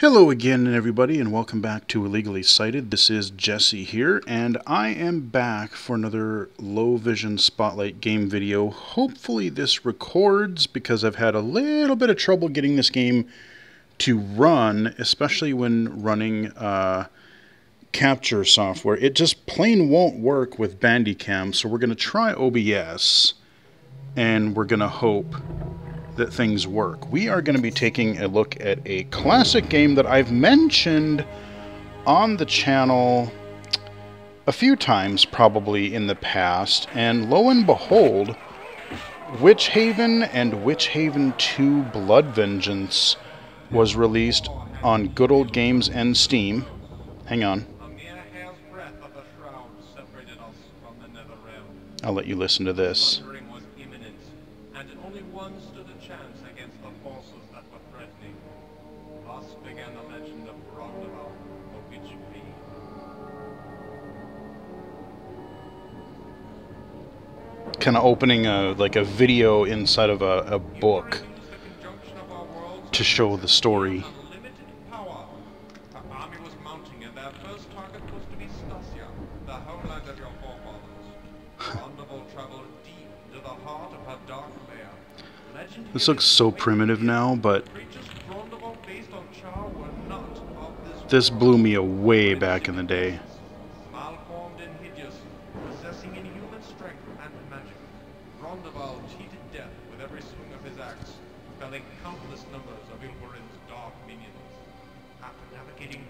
Hello again, everybody, and welcome back to Illegally Sighted. This is Jesse here, and I am back for another Low Vision Spotlight game video. Hopefully this records, because I've had a little bit of trouble getting this game to run, especially when running capture software. It just plain won't work with Bandicam, so we're going to try OBS, and we're going to hope that things work. We are going to be taking a look at a classic game that I've mentioned on the channel a few times probably in the past, and lo and behold, Witchaven and Witchaven 2 Blood Vengeance was released on Good Old Games and Steam. Hang on. I'll let you listen to this. Kind of opening like a video inside of a book to show the story. This looks so primitive now, but this blew me away back in the day.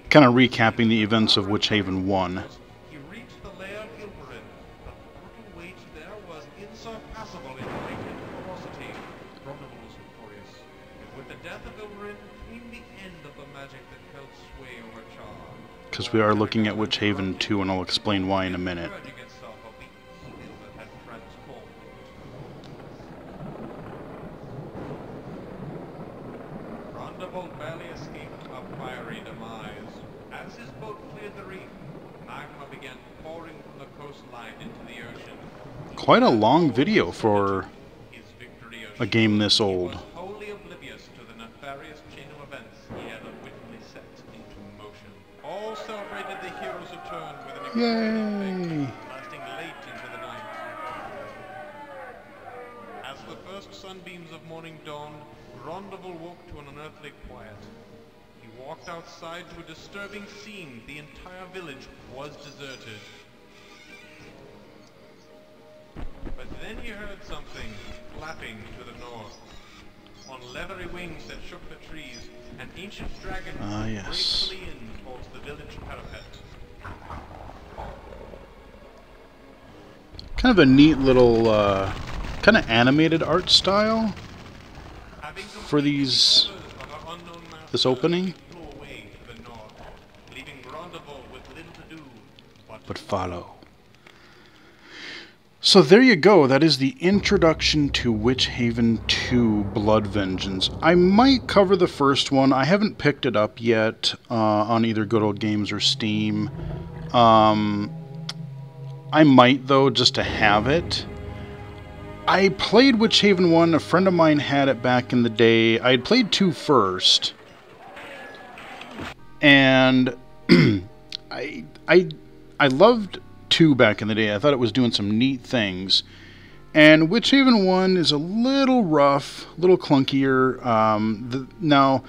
Kind of recapping the events of Witchaven 1. He reached the lair of Ilverin, but the brutal weight there was insurpassable in weight and ferocity. Rondable was victorious, and with the death of Ilverin came the end of the magic that held sway over Char. Because we are looking at Witchaven 2, and I'll explain why in a minute. Rondable barely escaped a fiery demise. As his boat cleared the reef, magma began pouring from the coastline into the ocean. Quite a long video for a game this old. He was wholly oblivious to the nefarious chain of events he had unwittingly set into motion. All celebrated the hero's return with an extraordinary fete, lasting late into the night. As the first sunbeams of morning dawned, Rondable woke to an unearthly quiet. He walked outside to a disturbing scene. The entire village was deserted. But then he heard something flapping to the north. On leathery wings that shook the trees, an ancient dragon yes. gracefully in towards the village parapet. Kind of a neat little, kind of animated art style for these, this opening. But follow. So there you go. That is the introduction to Witchaven 2 Blood Vengeance. I might cover the first one. I haven't picked it up yet on either Good Old Games or Steam. I might, though, just to have it. I played Witchaven 1. A friend of mine had it back in the day. I had played 2 first. And I loved 2 back in the day. I thought it was doing some neat things. And Witchaven 1 is a little rough, a little clunkier. Now,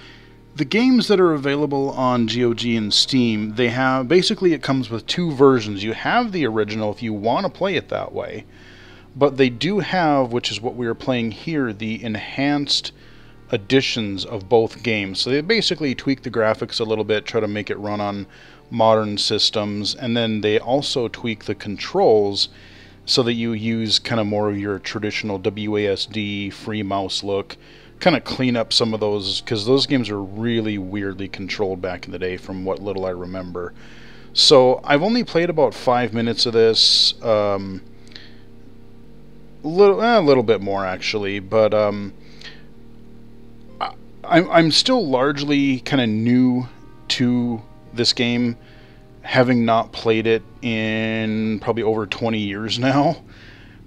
the games that are available on GOG and Steam, they have, basically it comes with 2 versions. You have the original if you want to play it that way. But they do have, which is what we are playing here, the enhanced editions of both games. So they basically tweak the graphics a little bit, try to make it run on modern systems, and then they also tweak the controls so that you use kind of more of your traditional WASD free mouse look, kind of clean up some of those, because those games are really weirdly controlled back in the day from what little I remember. So I've only played about 5 minutes of this, a little bit more actually, but I'm still largely kind of new to this game, having not played it in probably over 20 years now.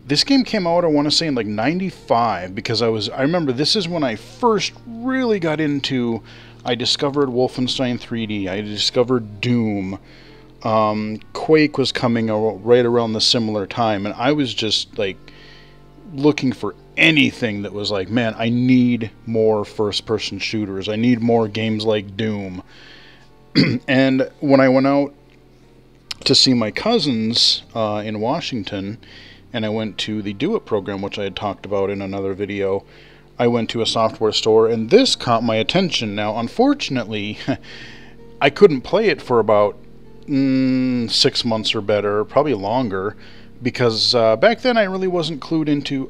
This game came out, I want to say, in like 95, because I remember this is when I first really got into I discovered Wolfenstein 3D. I discovered Doom. Quake was coming right around the similar time, and I was just like looking for anything that was like, man, I need more first-person shooters. I need more games like Doom. And when I went out to see my cousins in Washington, and I went to the Do It program, which I had talked about in another video, I went to a software store, and this caught my attention. Now, unfortunately, I couldn't play it for about 6 months or better, probably longer, because back then I really wasn't clued into,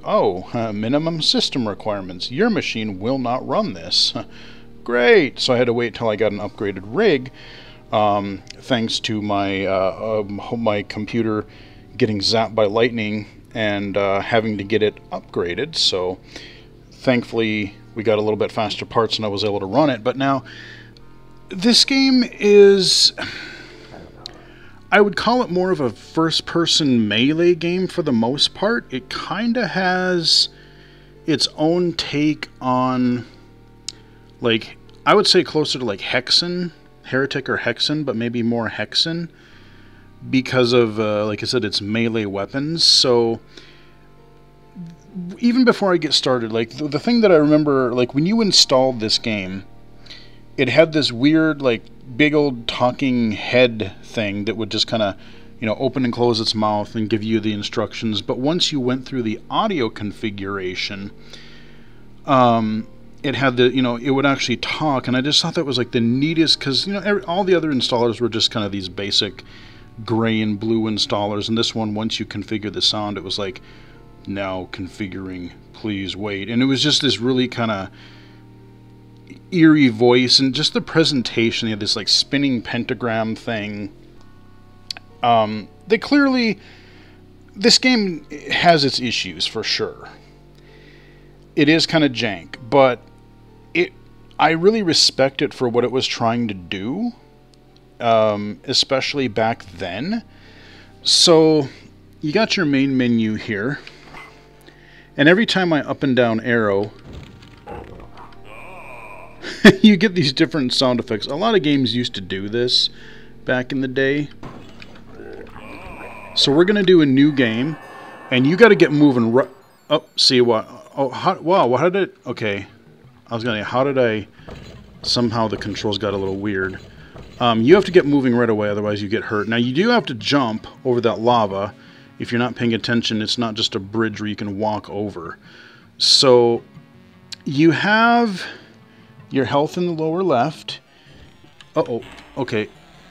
minimum system requirements. Your machine will not run this. Great! So I had to wait till I got an upgraded rig, thanks to my computer getting zapped by lightning and having to get it upgraded. So thankfully we got a little bit faster parts and I was able to run it. But now this game is, I would call it more of a first-person melee game for the most part. It kind of has its own take on, like, I would say closer to like Hexen, Heretic or Hexen, but maybe more Hexen because of, like I said, its melee weapons. So even before I get started, like the thing that I remember, like when you installed this game, it had this weird, like, big old talking head thing that would just kind of, you know, open and close its mouth and give you the instructions. But once you went through the audio configuration, it had the, you know, it would actually talk, and I just thought that was like the neatest, because, you know, all the other installers were just kind of these basic gray and blue installers, and this one, once you configure the sound, it was like, now configuring, please wait. And it was just this really kind of eerie voice, and just the presentation. They had this like spinning pentagram thing. They clearly, this game has its issues for sure. It is kind of jank, but I really respect it for what it was trying to do, especially back then. So you got your main menu here, and every time I up and down arrow, you get these different sound effects. A lot of games used to do this back in the day. So we're going to do a new game, and you got to get moving right... Oh, see what? Oh, wow, how did it... Okay. I was going to say, how did I... Somehow the controls got a little weird. You have to get moving right away, otherwise you get hurt. Now, you do have to jump over that lava. If you're not paying attention, it's not just a bridge where you can walk over. So, you have your health in the lower left. Uh-oh. Okay.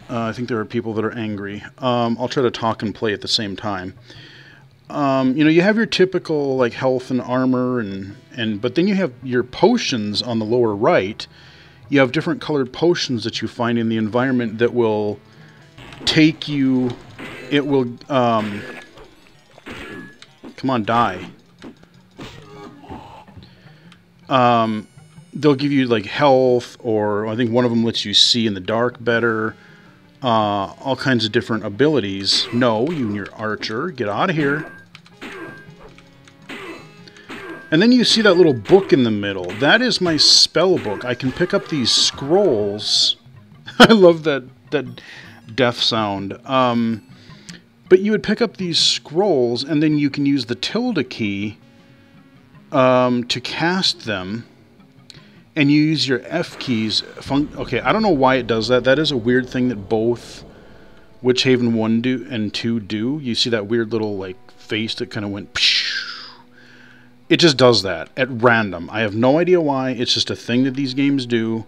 I think there are people that are angry. I'll try to talk and play at the same time. You know, you have your typical like health and armor, but then you have your potions on the lower right. You have different colored potions that you find in the environment that will take you. It will. Come on, die. They'll give you like health, or I think one of them lets you see in the dark better. All kinds of different abilities. No, you and your archer, get out of here. And then you see that little book in the middle. That is my spell book. I can pick up these scrolls. I love that death sound. But you would pick up these scrolls, and then you can use the tilde key to cast them. And you use your F keys. Okay, I don't know why it does that. That is a weird thing that both Witchaven 1 and 2 do. You see that weird little like face that kind of went... Psh. It just does that at random. I have no idea why. It's just a thing that these games do.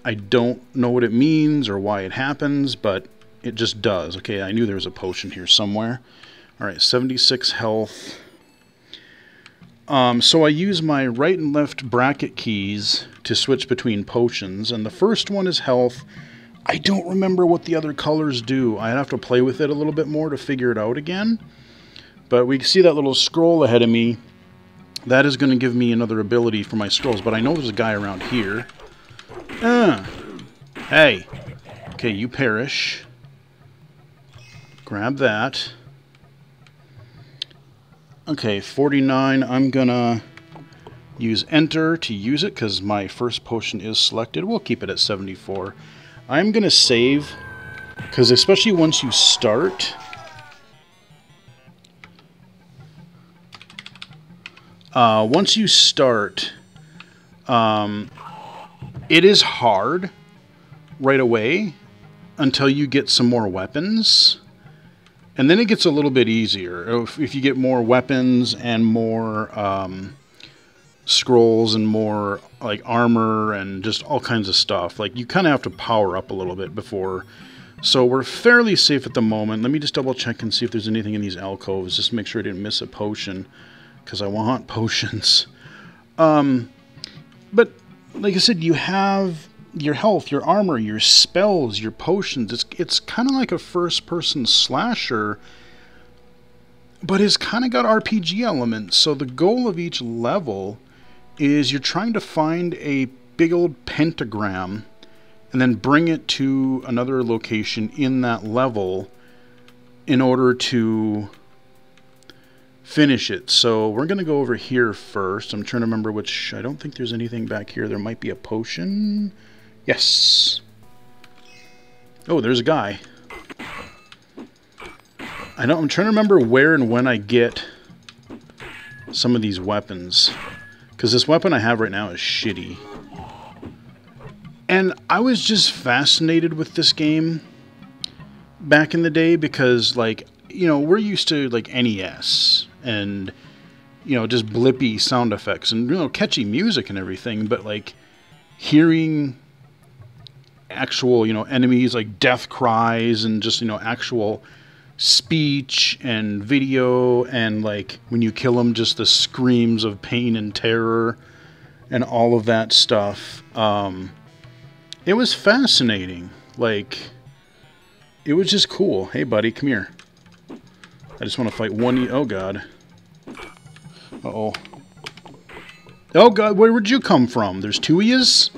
I don't know what it means or why it happens, but it just does. Okay, I knew there was a potion here somewhere. Alright, 76 health. So I use my right and left bracket keys to switch between potions, and the first one is health. I don't remember what the other colors do. I'd have to play with it a little bit more to figure it out again. But we see that little scroll ahead of me. That is going to give me another ability for my scrolls, but I know there's a guy around here. Hey. Okay, you perish. Grab that. Okay, 49. I'm gonna use enter to use it because my first potion is selected. We'll keep it at 74. I'm going to save because especially once you start, it is hard right away until you get some more weapons. And then it gets a little bit easier. If you get more weapons and more scrolls and more like armor and just all kinds of stuff. Like you kind of have to power up a little bit before. So we're fairly safe at the moment. Let me just double check and see if there's anything in these alcoves. Just make sure I didn't miss a potion. Because I want potions. But like I said, you have your health, your armor, your spells, your potions. It's kind of like a first-person slasher, but it's kind of got RPG elements. So the goal of each level is you're trying to find a big old pentagram and then bring it to another location in that level in order to finish it. So we're going to go over here first. I'm trying to remember which... I don't think there's anything back here. There might be a potion. Yes. Oh, there's a guy. I'm trying to remember where and when I get some of these weapons. Because this weapon I have right now is shitty. And I was just fascinated with this game back in the day because, like, you know, we're used to, like, NES and, you know, just blippy sound effects and, you know, catchy music and everything. But, like, hearing actual, you know, enemies, like death cries and just, you know, actual speech and video and, like, when you kill them, just the screams of pain and terror and all of that stuff. It was fascinating. Like, it was just cool. Hey, buddy, come here. I just want to fight one... Oh, God. Uh-oh. Oh, God, where'd you come from? There's two of yous?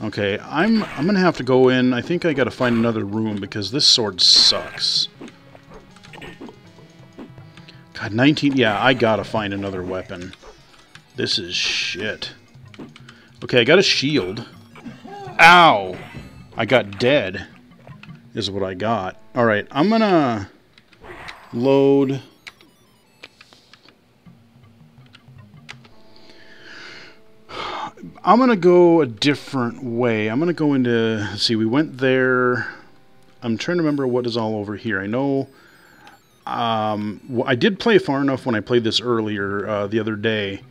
Okay, I'm going to have to go in. I think I got to find another room because this sword sucks. God, 19... Yeah, I got to find another weapon. This is shit. Okay, I got a shield. Ow! I got dead, is what I got. Alright, I'm gonna load... I'm gonna go a different way. I'm gonna go into... Let's see, we went there... I'm trying to remember what is all over here. I know... well, I did play far enough when I played this earlier the other day.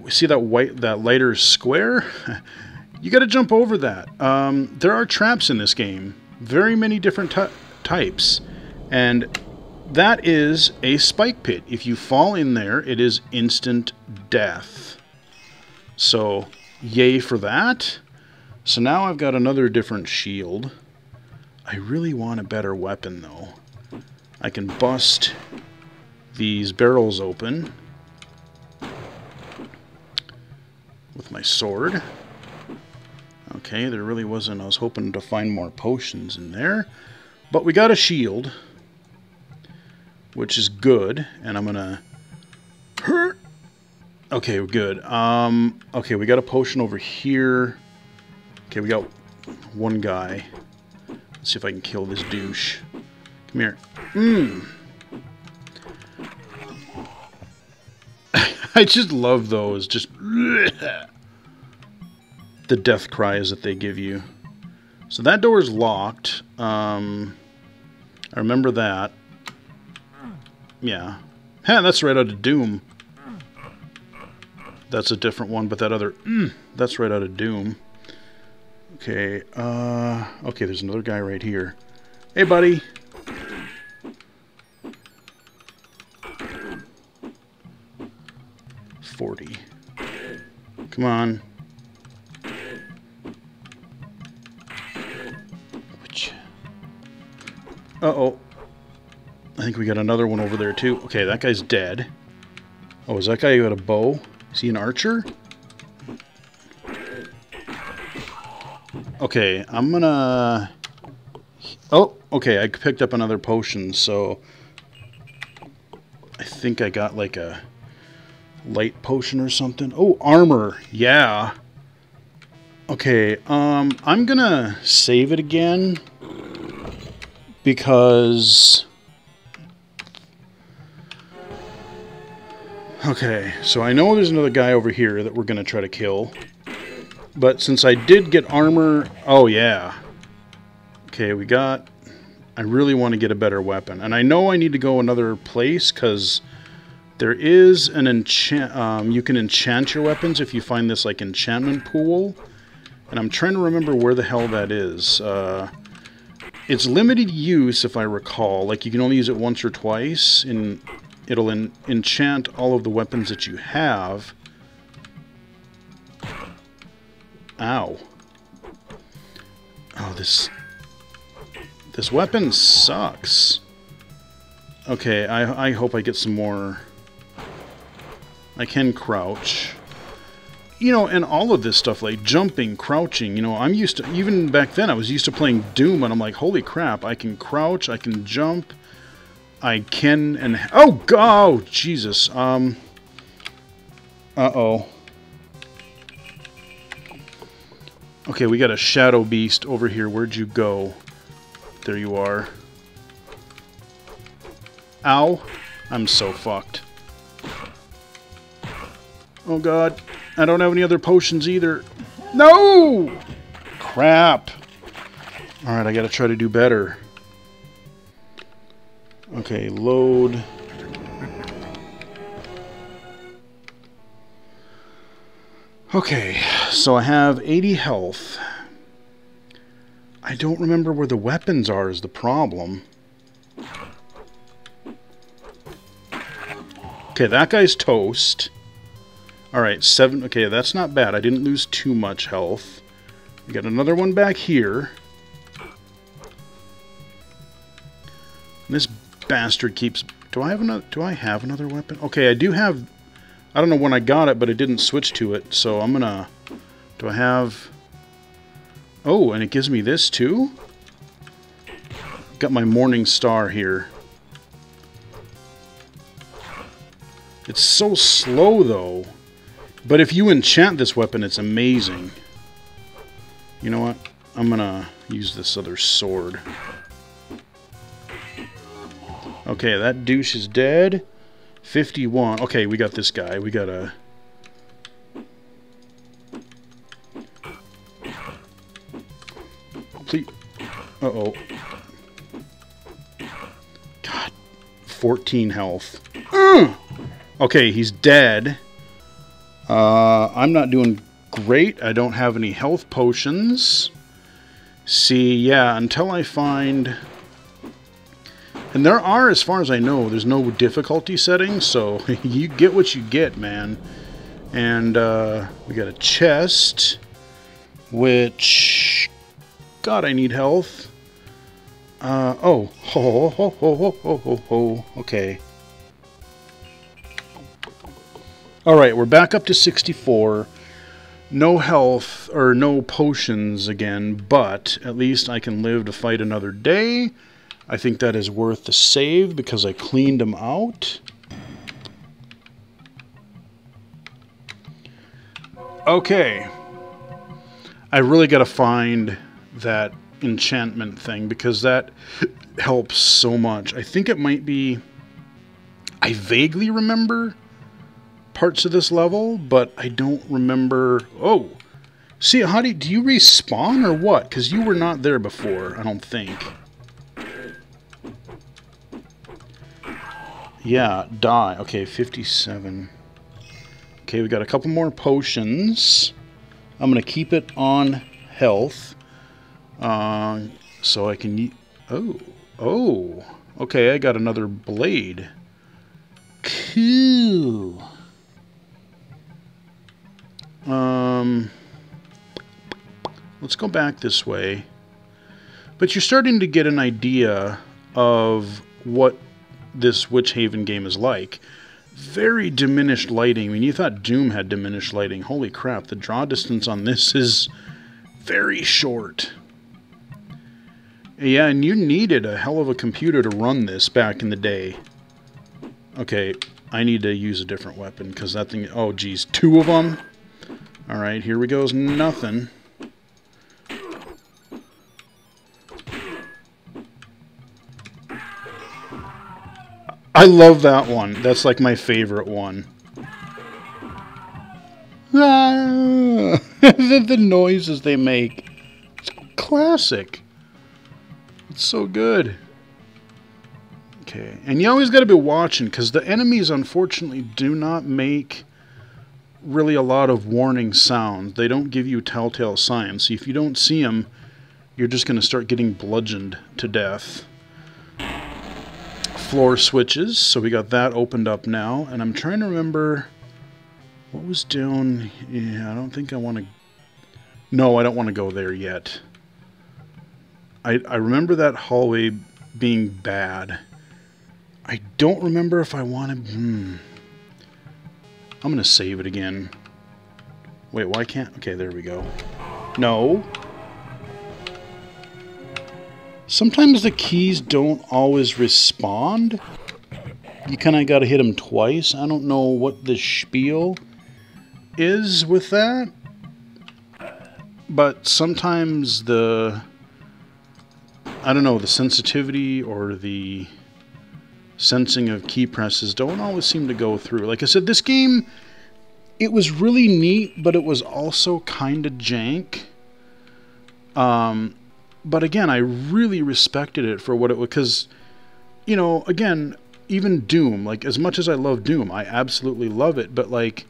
See that lighter square? You got to jump over that. There are traps in this game. Very many different types. And that is a spike pit. If you fall in there, it is instant death. So, yay for that. So now I've got another different shield. I really want a better weapon, though. I can bust these barrels open with my sword. Okay, there really wasn't... I was hoping to find more potions in there. But we got a shield, which is good. And I'm gonna... Okay, we're good. Okay, we got a potion over here. Okay, we got one guy. Let's see if I can kill this douche. Come here. I just love those. Just... the death cries that they give you. So that door is locked. I remember that. Yeah. Ha, that's right out of Doom. That's a different one, but that other... that's right out of Doom. Okay, okay, there's another guy right here. Hey, buddy! $40. Come on. Uh-oh. I think we got another one over there, too. Okay, that guy's dead. Oh, is that guy who had a bow? Is he an archer? Okay, I'm gonna... Oh, okay, I picked up another potion, so... I think I got, like, a Light potion or something. Oh, armor. Yeah. Okay, I'm gonna save it again because... Okay, so I know there's another guy over here that we're gonna try to kill. But since I did get armor... Oh, yeah. Okay, we got... I really want to get a better weapon. And I know I need to go another place because there is an enchant... you can enchant your weapons if you find this, like, enchantment pool. And I'm trying to remember where the hell that is. It's limited use, if I recall. Like, you can only use it once or twice. And it'll enchant all of the weapons that you have. Ow. Oh, this weapon sucks. Okay, I hope I get some more. I can crouch. You know, and all of this stuff, like jumping, crouching, you know, I'm used to, even back then, I was used to playing Doom, and I'm like, holy crap, I can crouch, I can jump, I can, and, oh, oh, Jesus, uh-oh. Okay, we got a shadow beast over here. Where'd you go? There you are. Ow. I'm so fucked. Oh god. I don't have any other potions either. No! Crap. Alright, I gotta try to do better. Okay, load. Okay, so I have 80 health. I don't remember where the weapons are is the problem. Okay, that guy's toast. Alright, 7. Okay, that's not bad. I didn't lose too much health. We got another one back here. This bastard keeps... Do I have another weapon? Okay, I do have... I don't know when I got it, but I didn't switch to it, so I'm gonna... Do I have... Oh, and it gives me this too? Got my Morning Star here. It's so slow, though. But if you enchant this weapon, it's amazing. You know what? I'm gonna use this other sword. Okay, that douche is dead. 51. Okay, we got this guy. We got a... Please. Uh-oh. God. 14 health. Okay, he's dead. I'm not doing great. I don't have any health potions. See, yeah, until I find... And there are, as far as I know, there's no difficulty setting, so you get what you get, man. And we got a chest, which... God, I need health. Oh. Okay. Alright, we're back up to 64. No health, or no potions again, but at least I can live to fight another day. I think that is worth the save because I cleaned them out. Okay. I really got to find that enchantment thing because that helps so much. I think it might be... I vaguely remember parts of this level, but I don't remember... Oh! See, how do you respawn or what? Because you were not there before, I don't think. Yeah, die. Okay, 57. Okay, we got a couple more potions. I'm going to keep it on health. So I can... Oh. Okay, I got another blade. Cool. Let's go back this way. But you're starting to get an idea of what this Witchaven game is like. Very diminished lighting. I mean, you thought Doom had diminished lighting. Holy crap, the draw distance on this is very short. Yeah, and you needed a hell of a computer to run this back in the day. Okay, I need to use a different weapon because that thing... Oh, geez. 2 of them? Alright, here we goes. Nothing. I love that one. That's like my favorite one. Ah, the noises they make. It's classic. It's so good. Okay, and you always got to be watching because the enemies unfortunately do not make really a lot of warning sounds. They don't give you telltale signs. So if you don't see them, you're just going to start getting bludgeoned to death. Floor switches, so we got that opened up now, and I'm trying to remember what was down. Yeah, I don't think I want to. No, I don't want to go there yet. I remember that hallway being bad. I don't remember if I want to. I'm gonna save it again. Wait, why can't? Okay, there we go. No. Sometimes the keys don't always respond. You kind of got to hit them twice. I don't know what the spiel is with that. But sometimes the... I don't know, the sensitivity or the sensing of key presses don't always seem to go through. Like I said, this game, it was really neat, but it was also kind of jank. But again, I really respected it for what it was, because, you know, again, even Doom, like, as much as I love Doom, I absolutely love it, but, like,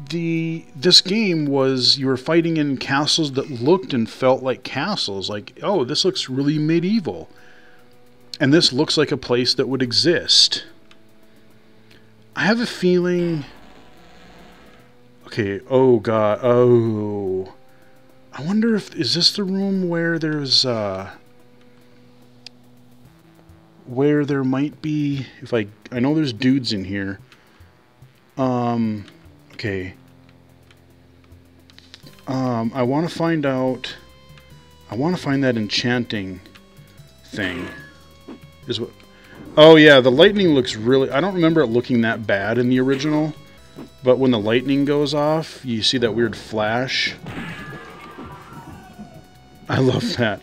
this game was, you were fighting in castles that looked and felt like castles, like, oh, this looks really medieval, and this looks like a place that would exist. I have a feeling, okay, oh god, oh... I wonder if, is this the room where there's, where there might be, if I know there's dudes in here. Okay. I want to find out, I want to find that enchanting thing. Is what, oh yeah, the lightning looks really, I don't remember it looking that bad in the original, but when the lightning goes off, you see that weird flash. I love that.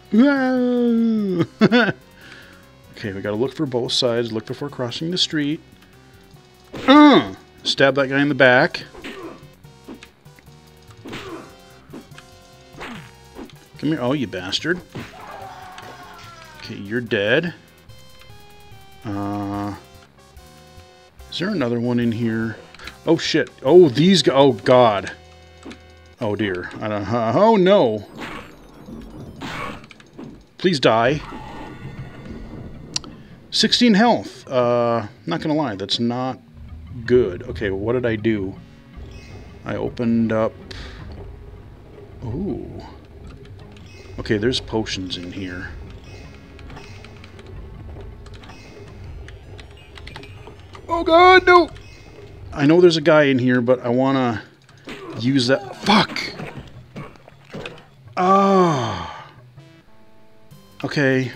Okay, we gotta look for both sides. Look before crossing the street. Stab that guy in the back. Come here. Oh, you bastard. Okay, you're dead. Is there another one in here? Oh, shit. Oh, these guys. Oh, God. Oh, dear. I don't. Oh, no. Please die. 16 health. Not gonna lie, that's not good. Okay, what did I do? I opened up... Ooh. Okay, there's potions in here. Oh god, no! I know there's a guy in here, but I wanna use that... Fuck! Ah... Okay.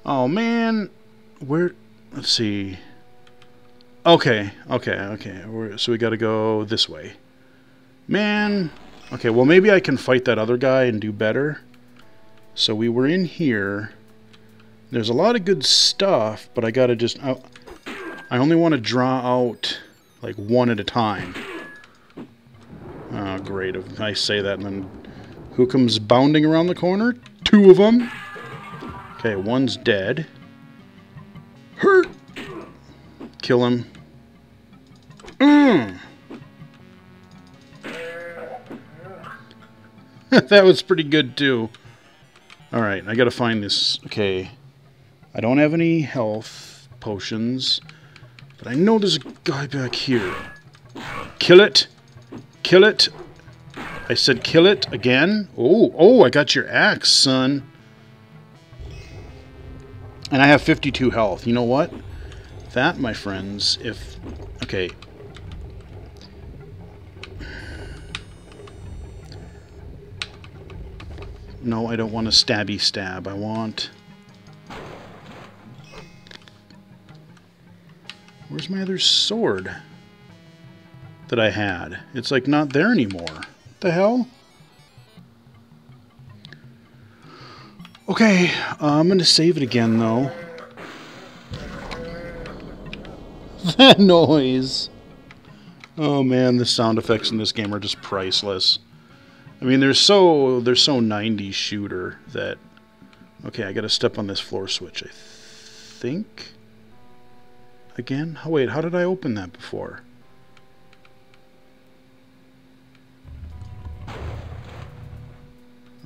Oh man, where? Let's see. Okay. So we got to go this way. Man. Okay. Well, maybe I can fight that other guy and do better. So we were in here. There's a lot of good stuff, but I gotta just. I only want to draw out like one at a time. Oh, great. If I say that, and then who comes bounding around the corner? 2 of them. Okay, one's dead. Hurt! Kill him. That was pretty good, too. Alright, I gotta find this. Okay. I don't have any health potions, but I know there's a guy back here. Kill it! Kill it. I said kill it again. Oh, I got your axe, son. And I have 52 health. You know what? That, my friends, if... Okay. No, I don't want a stabby stab. I want Where's my other sword that I had? It's like not there anymore. What the hell? Okay, I'm going to save it again, though. That noise. Oh man, the sound effects in this game are just priceless. I mean, they're so 90s shooter that... Okay, I got to step on this floor switch, I think. Again? Oh, wait, how did I open that before?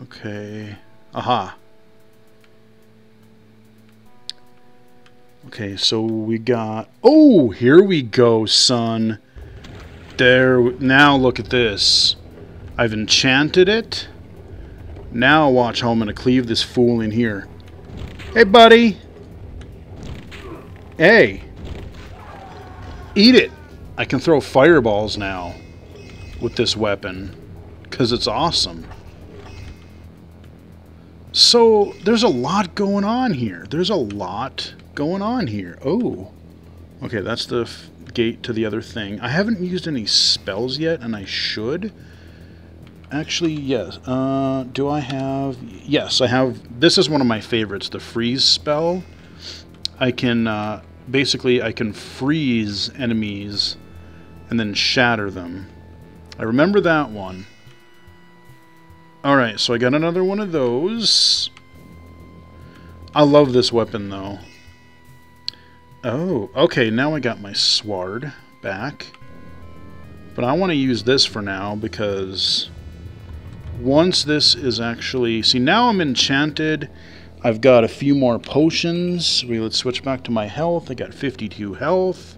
Okay. Aha. Okay, so we got... Oh, here we go, son. There. Now look at this. I've enchanted it. Now watch how I'm going to cleave this fool in here. Hey, buddy. Hey. Eat it. I can throw fireballs now with this weapon because it's awesome. So there's a lot going on here. There's a lot going on here. Oh. Okay, that's the gate to the other thing. I haven't used any spells yet, and I should. Actually, yes. Do I have... Yes, I have... This is one of my favorites, the freeze spell. I can... basically, I can freeze enemies and then shatter them. I remember that one. Alright, so I got another one of those. I love this weapon, though. Oh, okay, now I got my sword back. But I want to use this for now, because once this is actually... See, now I'm enchanted. I've got a few more potions. Let's switch back to my health. I got 52 health.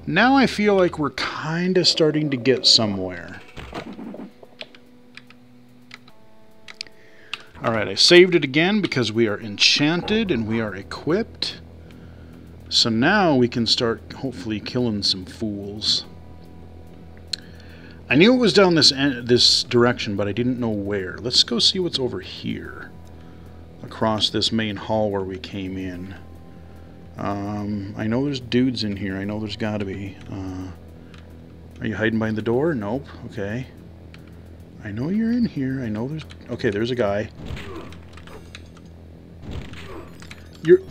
Now I feel like we're kind of starting to get somewhere. Alright, I saved it again because we are enchanted and we are equipped. So now we can start hopefully killing some fools. I knew it was down this direction, but I didn't know where. Let's go see what's over here. Across this main hall where we came in. I know there's dudes in here. I know there's gotta be. Are you hiding behind the door? Nope. Okay. I know you're in here. I know there's... Okay, there's a guy. You're...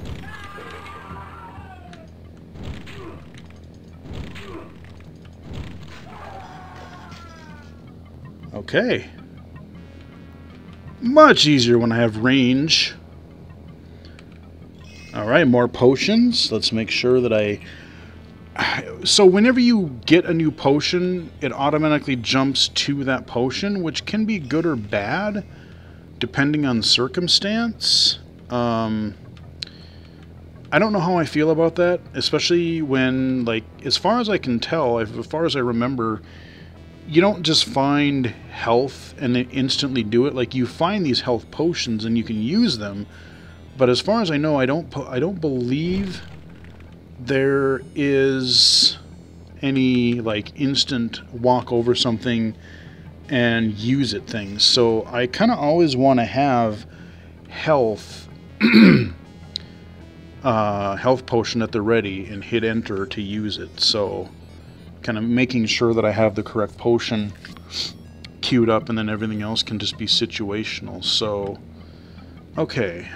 Okay. Much easier when I have range. Alright, more potions. Let's make sure that I... So whenever you get a new potion, it automatically jumps to that potion, which can be good or bad, depending on circumstance. I don't know how I feel about that, especially when, like, as far as I can tell, as far as I remember, you don't just find health and then instantly do it. Like, you find these health potions and you can use them, but as far as I know, I don't believe there is any, like, instant walk over something and use it things. So I kind of always want to have health health potion at the ready and hit enter to use it. So kind of making sure that I have the correct potion queued up, and then everything else can just be situational. So okay,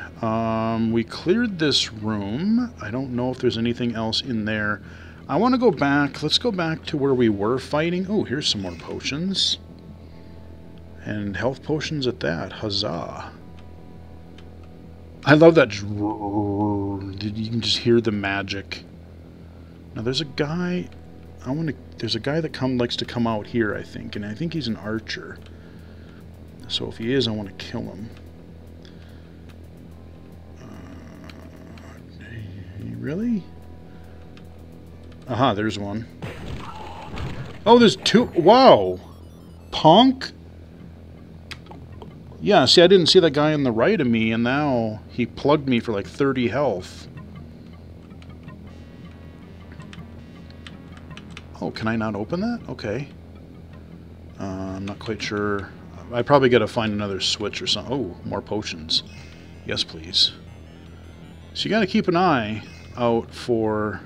we cleared this room. I don't know if there's anything else in there. I want to go back. Let's go back to where we were fighting. Oh, here's some more potions. And health potions at that. Huzzah. I love that. You can just hear the magic. Now there's a guy... There's a guy that likes to come out here, I think. And I think he's an archer. So if he is, I want to kill him. Really? Aha, there's one. Oh, there's two. Wow. Punk? Yeah, see, I didn't see that guy on the right of me, and now he plugged me for like 30 health. Oh, can I not open that? Okay. I'm not quite sure. I probably got to find another switch or something. Oh, more potions. Yes, please. So you got to keep an eye out for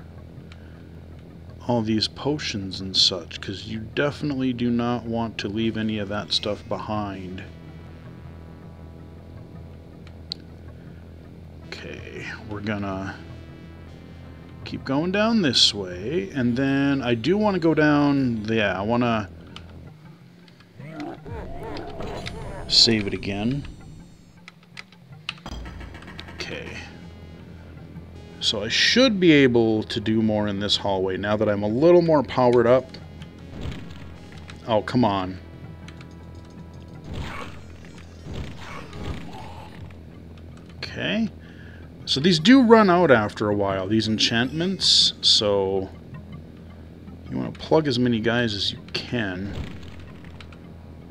all these potions and such, because you definitely do not want to leave any of that stuff behind. Okay, we're gonna keep going down this way, and then I do want to go down, yeah, I want to save it again. Okay. So I should be able to do more in this hallway now that I'm a little more powered up. Oh, come on. Okay. So these do run out after a while, these enchantments, so you want to plug as many guys as you can.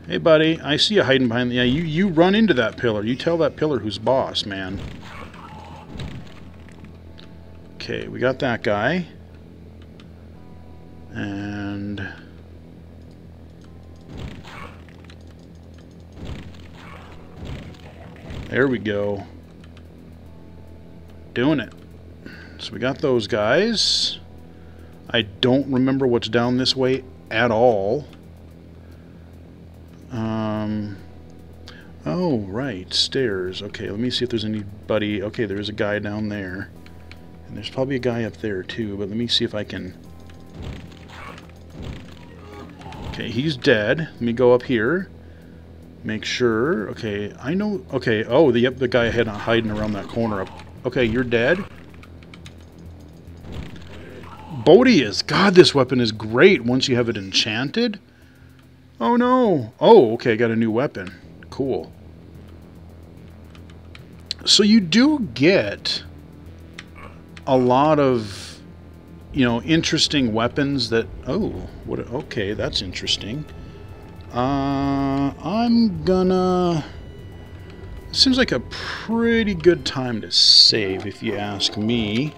Hey buddy, I see you hiding behind the... Yeah, you run into that pillar. You tell that pillar who's boss, man. Okay, we got that guy. And... there we go. Doing it. So we got those guys. I don't remember what's down this way at all. Oh, right. Stairs. Okay, let me see if there's anybody... okay, there's a guy down there. And there's probably a guy up there too, but let me see if I can... okay, he's dead. Let me go up here. Make sure. Okay, I know... okay, oh, yep, the guy hiding around that corner up. Okay, you're dead. Bodius. God, this weapon is great once you have it enchanted. Oh, no. Oh, okay, got a new weapon. Cool. So you do get a lot of, you know, interesting weapons that... oh, what? Okay, that's interesting. I'm gonna... seems like a pretty good time to save, if you ask me.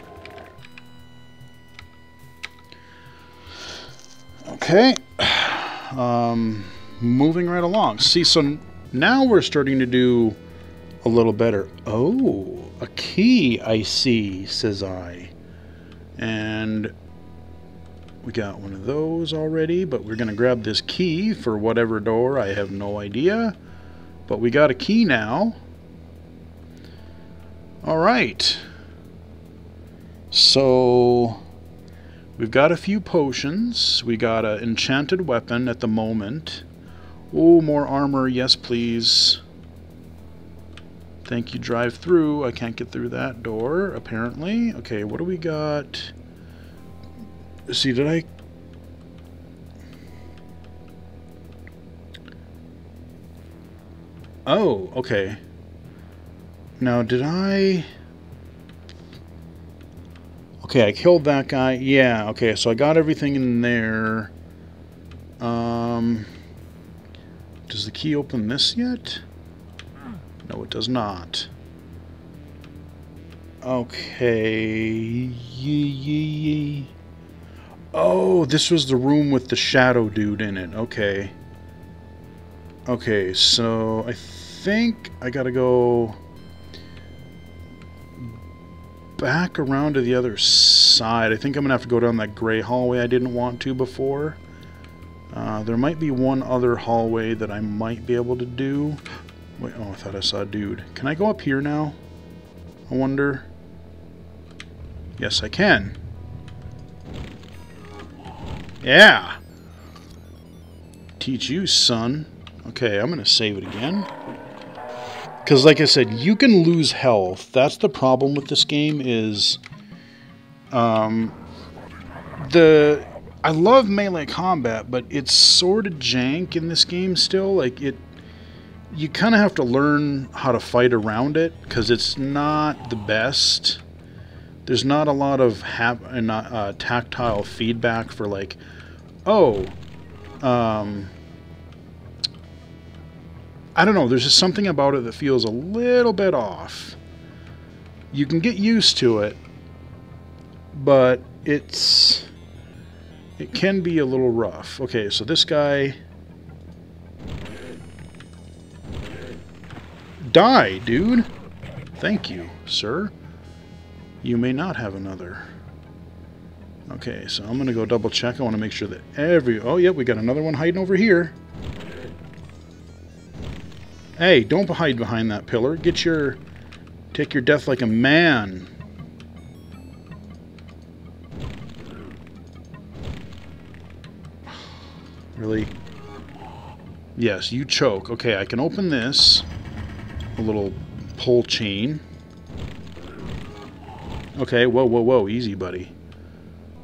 Okay. Moving right along. See, so now we're starting to do a little better. Oh, a key, I see, says I. And we got one of those already, but we're going to grab this key for whatever door. I have no idea. But we got a key now. Alright. So we've got a few potions. We got an enchanted weapon at the moment. Oh, more armor. Yes, please. Thank you, drive through. I can't get through that door, apparently. Okay, what do we got? See, did I... oh, okay. Now, did I... okay, I killed that guy. Yeah, okay, so I got everything in there. Does the key open this yet? No, it does not. Okay. Oh, this was the room with the shadow dude in it. Okay. Okay, so I think I gotta go back around to the other side. I think I'm gonna have to go down that gray hallway I didn't want to before. There might be one other hallway that I might be able to do. Wait, oh, I thought I saw a dude. Can I go up here now? I wonder. Yes, I can. Yeah! Teach you, son. Okay, I'm gonna save it again. Because, like I said, you can lose health. That's the problem with this game is... I love melee combat, but it's sort of jank in this game still. Like, you kind of have to learn how to fight around it, because it's not the best. There's not a lot of tactile feedback for, like, oh, I don't know, there's just something about it that feels a little bit off. You can get used to it, but it can be a little rough. Okay, so this guy... die, dude! Thank you, sir. You may not have another. Okay, so I'm gonna go double check. I want to make sure that oh, yep, we got another one hiding over here. Hey, don't hide behind that pillar. Take your death like a man. Really? Yes, you choke. Okay, I can open this. A little pull chain. Okay, whoa, whoa, whoa. Easy, buddy.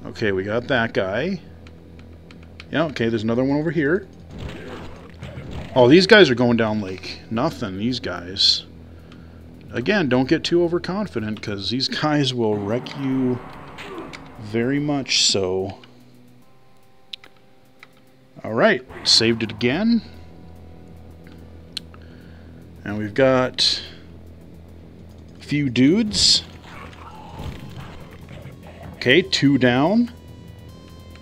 Okay, we got that guy. Yeah, okay, there's another one over here. Oh, these guys are going down like nothing, these guys. Again, don't get too overconfident, because these guys will wreck you very much so. Alright, saved it again. And we've got a few dudes. Okay, 2 down.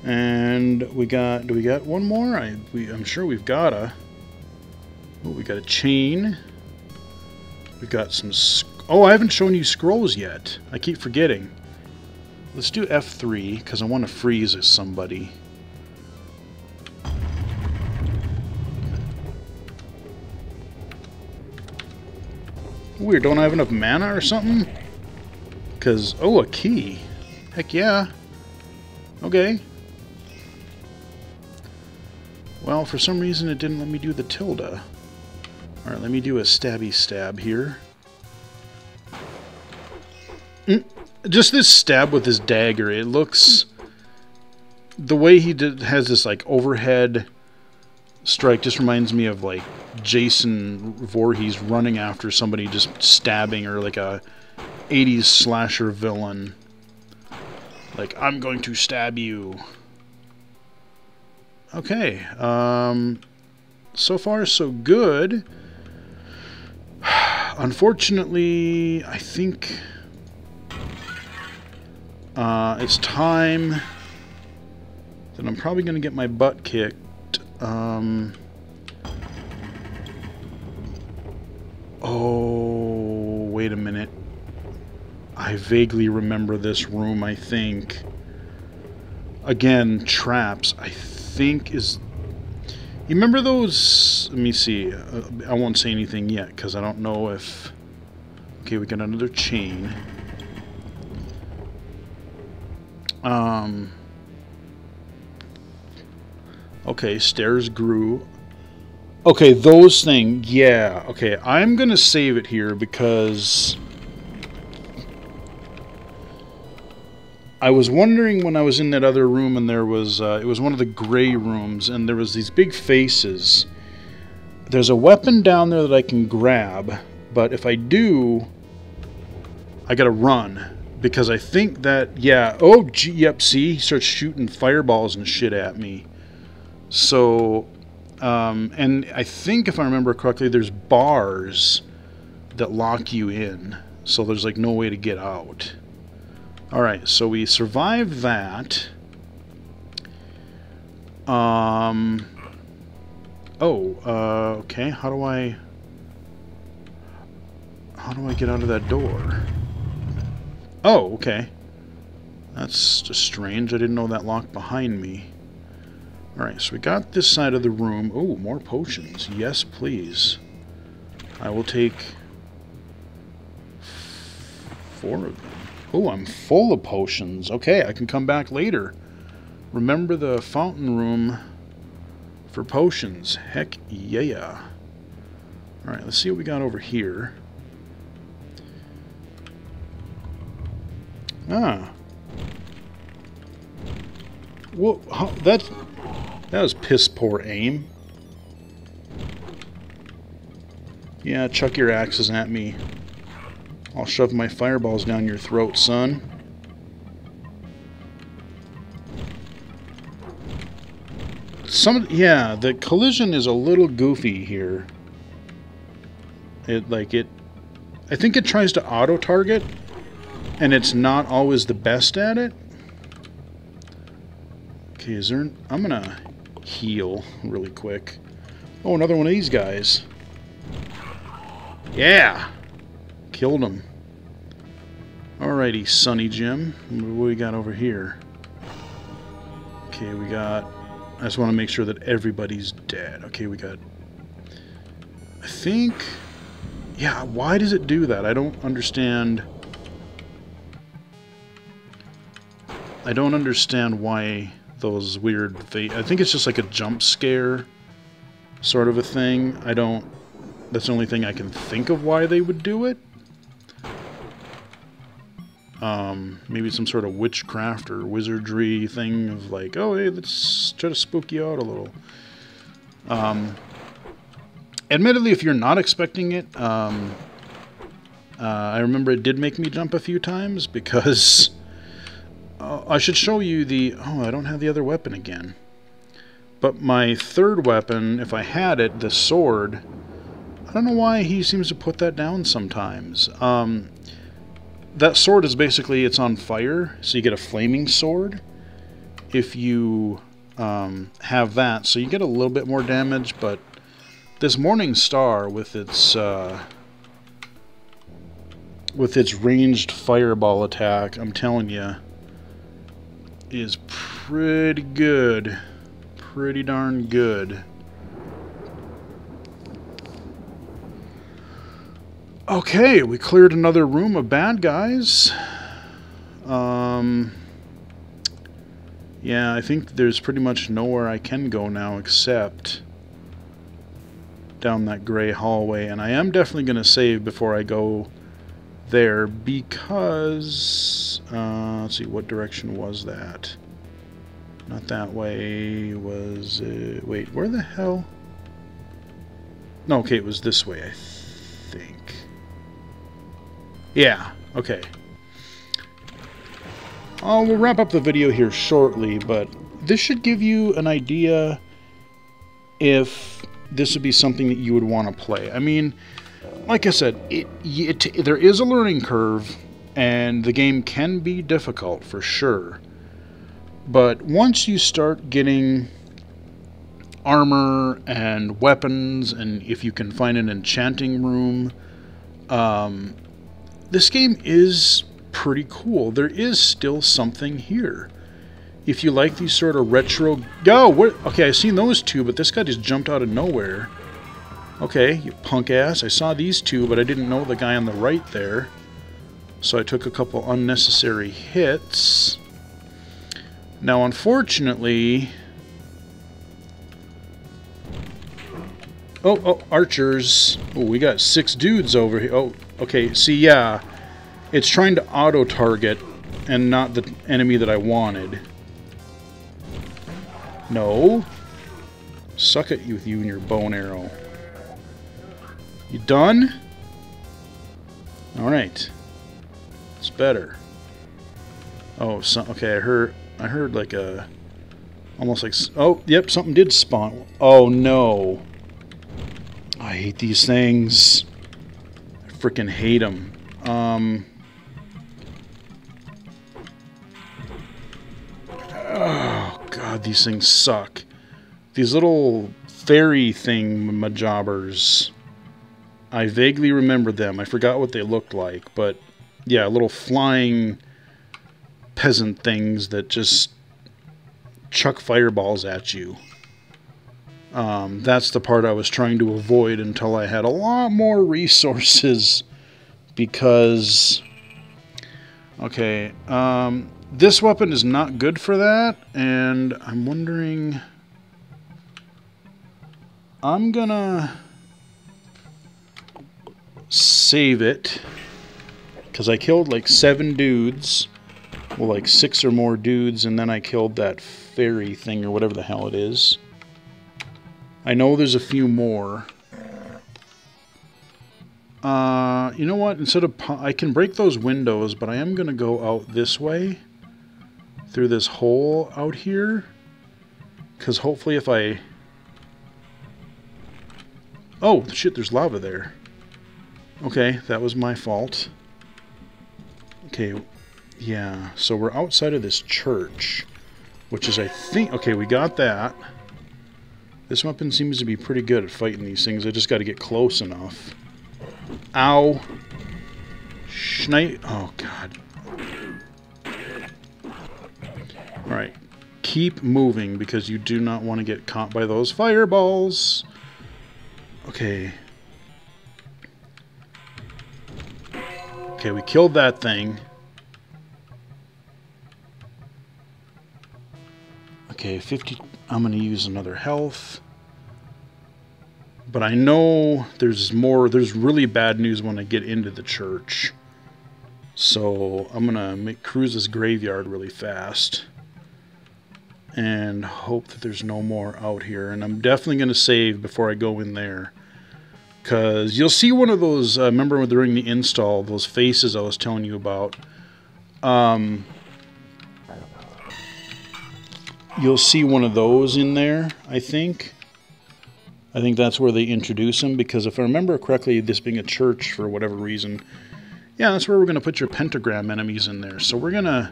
And do we got one more? I'm sure we've got a... Oh, we got a chain. We've got some... Oh, I haven't shown you scrolls yet. I keep forgetting. Let's do F3, because I want to freeze somebody. Weird, don't I have enough mana or something? Because, oh, a key. Heck yeah. Okay. Well, for some reason it didn't let me do the tilde. Alright, let me do a stabby stab here. Just this stab with his dagger, it looks... The way he has this, like, overhead strike just reminds me of, like, Jason Voorhees running after somebody, just stabbing, or like a 80s slasher villain. Like, I'm going to stab you. Okay, so far so good. Unfortunately, I think it's time that I'm probably going to get my butt kicked. Oh, wait a minute. I vaguely remember this room, I think. Again, traps, I think is... You remember those... Let me see. I won't say anything yet, because I don't know if... Okay, we got another chain. Okay, stairs grew. Okay, those things, yeah. Okay, I'm gonna save it here because I was wondering when I was in that other room and there was, it was one of the gray rooms and there was these big faces. There's a weapon down there that I can grab, but if I do, I gotta run because I think that, yeah, oh, gee, yep, see, he starts shooting fireballs and shit at me. So... and I think if I remember correctly, there's bars that lock you in, so there's like no way to get out. Alright, so we survived that. Okay, how do I get out of that door? Oh, okay. That's just strange. I didn't know that locked behind me. Alright, so we got this side of the room. Oh, more potions. Yes, please. I will take 4 of them. Oh, I'm full of potions. Okay, I can come back later. Remember the fountain room for potions. Heck yeah. Alright, let's see what we got over here. Ah. Whoa, that was piss poor aim. Yeah, chuck your axes at me. I'll shove my fireballs down your throat, son. Yeah, the collision is a little goofy here. I think it tries to auto-target, and it's not always the best at it. Okay, I'm gonna heal really quick. Oh, another one of these guys. Yeah! Killed him. Alrighty, Sonny Jim. What do we got over here? Okay, we got... I just want to make sure that everybody's dead. Okay, we got... I think... Yeah, why does it do that? I don't understand... I don't understand why those weird... I think it's just like a jump scare sort of a thing. I don't... That's the only thing I can think of why they would do it. Maybe some sort of witchcraft or wizardry thing of like, oh, hey, let's try to spook you out a little. Admittedly, if you're not expecting it, I remember it did make me jump a few times because I should show you the... Oh, I don't have the other weapon again. But my third weapon, if I had it, the sword, I don't know why he seems to put that down sometimes. That sword is basically, it's on fire, so you get a flaming sword if you have that. So you get a little bit more damage, but this Morning Star with its ranged fireball attack, I'm telling you, is pretty good. Pretty darn good. Okay, we cleared another room of bad guys. Yeah, I think there's pretty much nowhere I can go now except down that gray hallway. And I am definitely going to save before I go there because... let's see, what direction was that? Not that way. Was it... Wait, where the hell? No, okay, it was this way, I think. Yeah, okay. We'll wrap up the video here shortly, but this should give you an idea if this would be something that you would want to play. I mean, like I said, there is a learning curve, and the game can be difficult for sure. But once you start getting armor and weapons, and if you can find an enchanting room, this game is pretty cool. There is still something here. If you like these sort of retro... Okay, I've seen those two, but this guy just jumped out of nowhere. Okay, you punk ass. I saw these two, but I didn't know the guy on the right there. So I took a couple unnecessary hits. Now, unfortunately... Oh, archers. Oh, we got 6 dudes over here. Oh, okay, see, yeah. It's trying to auto-target and not the enemy that I wanted. No. Suck it with you and your bow and arrow. You done? Alright. It's better. Oh, okay, I heard like a... Almost like... Oh, yep, something did spawn. Oh, no. I hate these things. I freaking hate them. Oh, God, these things suck. These little fairy thing majobbers. I vaguely remember them. I forgot what they looked like, but yeah, little flying peasant things that just chuck fireballs at you. That's the part I was trying to avoid until I had a lot more resources because... Okay, this weapon is not good for that, and I'm wondering... I'm gonna save it, because I killed like 7 dudes, well, like 6 or more dudes, and then I killed that fairy thing, or whatever the hell it is. I know there's a few more. You know what? Instead of... I can break those windows, but I am going to go out this way. Through this hole out here. Because hopefully if I... Oh, shit, there's lava there. Okay, that was my fault. Okay, yeah. So we're outside of this church. Which is, I think... Okay, we got that. This weapon seems to be pretty good at fighting these things. I just got to get close enough. Ow. Schneid. Oh, God. Alright. keep moving because you do not want to get caught by those fireballs. Okay. Okay, we killed that thing. Okay, 50. I'm going to use another health. But I know there's more. There's really bad news when I get into the church. So I'm going to cruise this graveyard really fast. And hope that there's no more out here. And I'm definitely going to save before I go in there. Because you'll see one of those, remember during the install, those faces I was telling you about. You'll see one of those in there, I think. I think that's where they introduce them. Because if I remember correctly, this being a church for whatever reason, yeah, that's where we're going to put your pentagram enemies in there. So we're going to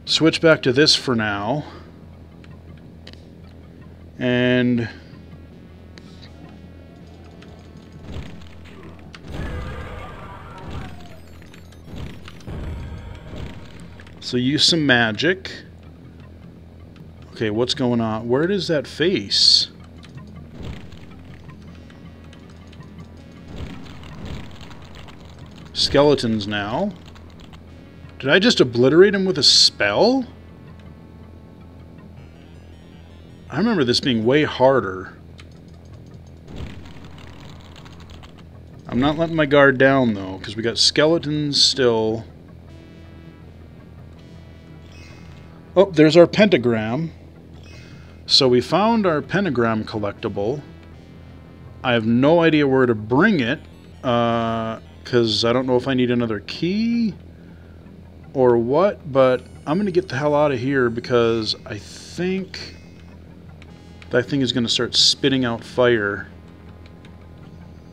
switch back to this for now. And so use some magic. Okay, what's going on? Where does that face? Skeletons now. Did I just obliterate him with a spell? I remember this being way harder. I'm not letting my guard down though, because we got skeletons still. Oh, there's our pentagram. So we found our pentagram collectible. I have no idea where to bring it, because I don't know if I need another key or what, but I'm going to get the hell out of here because I think that thing is going to start spitting out fire.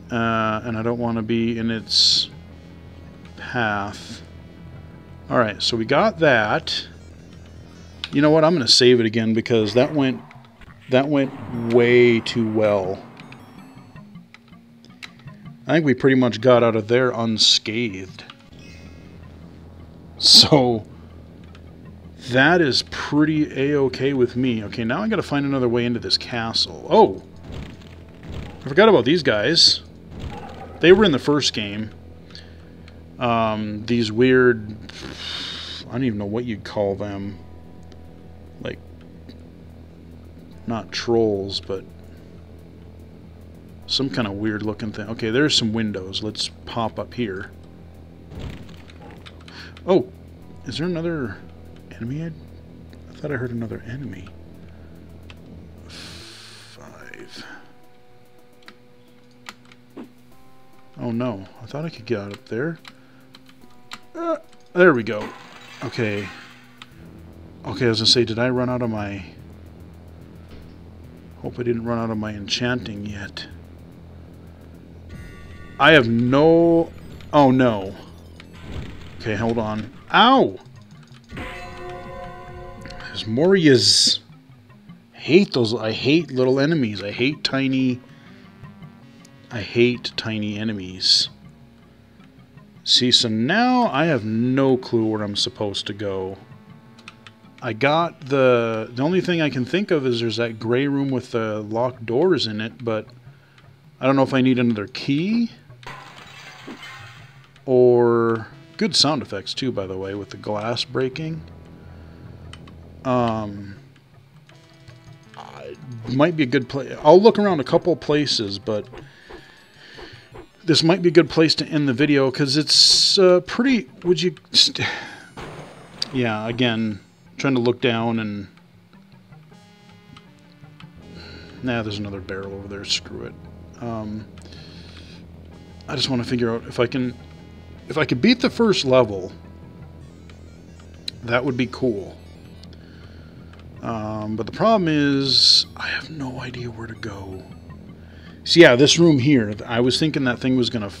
And I don't want to be in its path. Alright, so we got that. You know what? I'm going to save it again because that went way too well. I think we pretty much got out of there unscathed. So that is pretty A-okay with me. Okay, now I got to find another way into this castle. Oh! I forgot about these guys. They were in the first game. These weird... I don't even know what you'd call them. Like, not trolls, but some kind of weird looking thing. Okay, there's some windows. Let's pop up here. Oh! Is there another enemy? I thought I heard another enemy. 5. Oh no, I thought I could get out up there. There we go. Okay. Okay, I was gonna say, did I run out of my... Hope I didn't run out of my enchanting yet. I have no... Oh no. Okay, hold on. Ow! There's more yas. Hate those. I hate little enemies. I hate tiny enemies. See, so now I have no clue where I'm supposed to go. I got the only thing I can think of is there's that gray room with the locked doors in it, but I don't know if I need another key or... Good sound effects too, by the way, with the glass breaking. Might be a good place. I'll look around a couple places, but this might be a good place to end the video because it's pretty. Would you? Yeah. Again, trying to look down and. Nah, there's another barrel over there. Screw it. I just want to figure out if I can. If I could beat the first level, that would be cool. But the problem is, I have no idea where to go. So yeah, this room here, I was thinking that thing was going to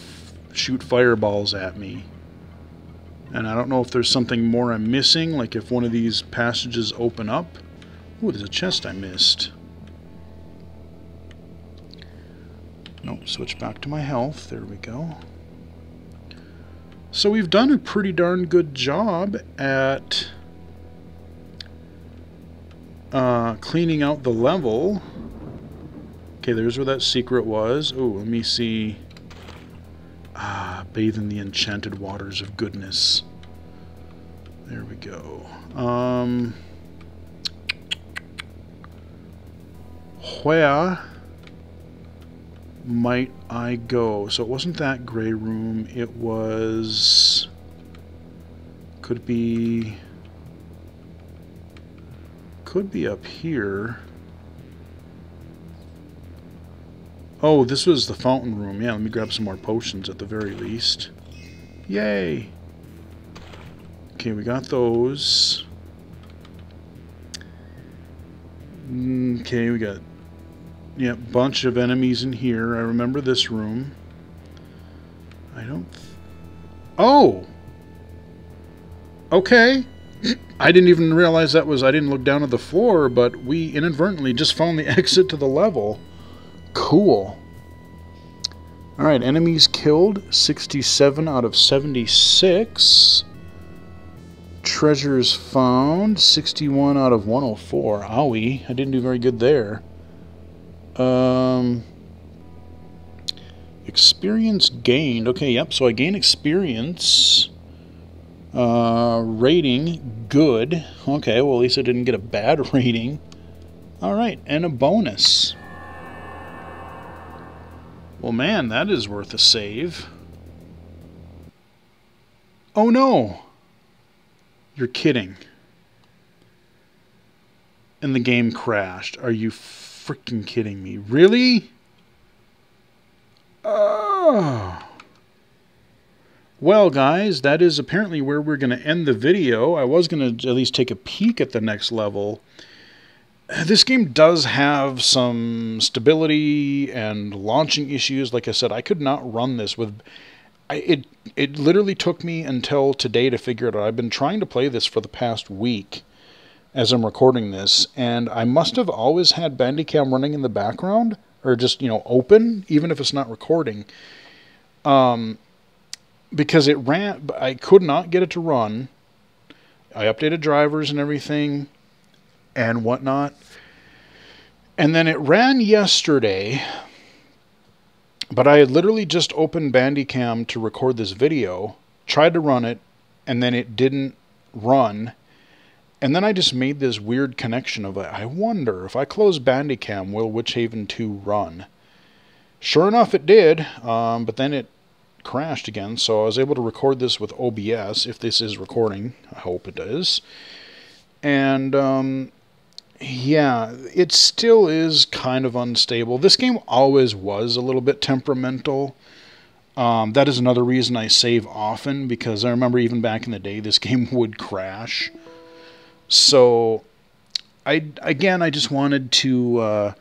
shoot fireballs at me. And I don't know if there's something more I'm missing, like if one of these passages open up. Ooh, there's a chest I missed. Nope, switch back to my health. There we go. So we've done a pretty darn good job at cleaning out the level. Okay, there's where that secret was. Oh, let me see. Ah, bathe in the enchanted waters of goodness. There we go. Where might I go? So it wasn't that gray room. It was... Could be up here. Oh, this was the fountain room. Yeah, let me grab some more potions at the very least. Yay! Okay, we got those. Okay, we got... yeah, bunch of enemies in here. I remember this room. I don't... oh! Okay. I didn't even realize that was... I didn't look down at the floor, but we inadvertently just found the exit to the level. Cool. Alright, enemies killed. 67 out of 76. Treasures found. 61 out of 104. Owie. I didn't do very good there. Experience gained. Okay, yep, so I gain experience. Rating, good. Okay, well, at least I didn't get a bad rating. Alright, and a bonus. Well, man, that is worth a save. Oh, no! You're kidding. And the game crashed. Are you freaking kidding me? Really? Oh. Well, guys, that is apparently where we're going to end the video. I was going to at least take a peek at the next level. This game does have some stability and launching issues. Like I said, I could not run this with... It literally took me until today to figure it out. I've been trying to play this for the past week as I'm recording this, and I must have always had Bandicam running in the background, or just, you know, open, even if it's not recording. Because it ran, I could not get it to run. I updated drivers and everything and whatnot. And then it ran yesterday, but I had literally just opened Bandicam to record this video, tried to run it, and then it didn't run. And then I just made this weird connection of, I wonder if I close Bandicam, will Witchaven 2 run? Sure enough, it did, but then it crashed again, so I was able to record this with OBS, if this is recording. I hope it is. And, yeah, it still is kind of unstable. This game always was a little bit temperamental. That is another reason I save often, because I remember even back in the day, this game would crash. So, I just wanted to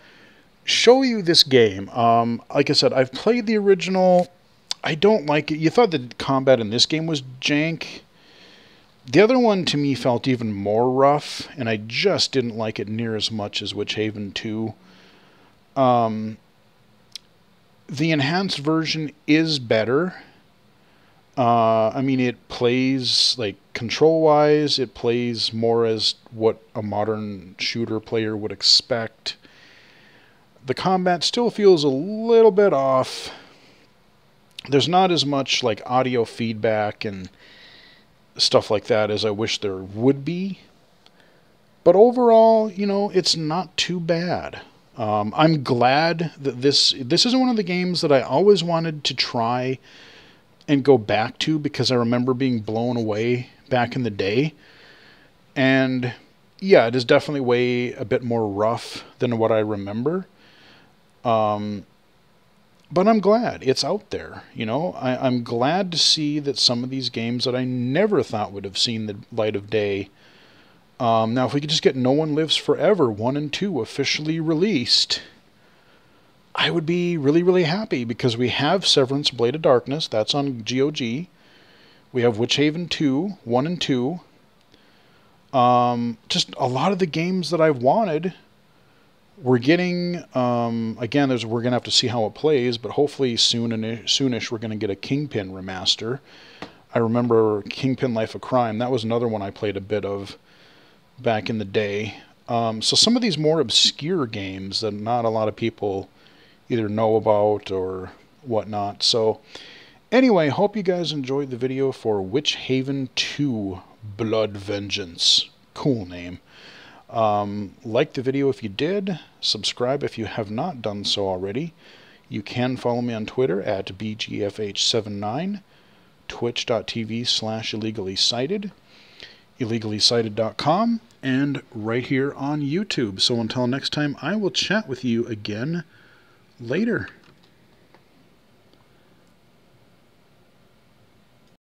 show you this game. Like I said, I've played the original. I don't like it. You thought the combat in this game was jank. The other one, to me, felt even more rough, and I just didn't like it near as much as Witchaven 2. The enhanced version is better. I mean, it plays, like, control-wise, it plays more as what a modern shooter player would expect. The combat still feels a little bit off. There's not as much, like, audio feedback and stuff like that as I wish there would be. But overall, you know, it's not too bad. I'm glad that this is one of the games that I always wanted to try and go back to, because I remember being blown away back in the day. And yeah, it is definitely way a bit more rough than what I remember. But I'm glad it's out there, you know. I'm glad to see that some of these games that I never thought would have seen the light of day. Now, if we could just get No One Lives Forever 1 and 2 officially released, I would be really, really happy, because we have Severance Blade of Darkness. That's on GOG. We have Witchaven 2, 1 and 2. Just a lot of the games that I've wanted. We're getting, again, we're going to have to see how it plays, but hopefully soonish we're going to get a Kingpin remaster. I remember Kingpin Life of Crime. That was another one I played a bit of back in the day. So some of these more obscure games that not a lot of people either know about or whatnot. So anyway, hope you guys enjoyed the video for Witchaven 2 Blood Vengeance. Cool name. Like the video if you did. Subscribe if you have not done so already. You can follow me on Twitter at BGFH79, twitch.tv/illegally-cited, illegally-cited.com, and right here on YouTube. So until next time, I will chat with you again later.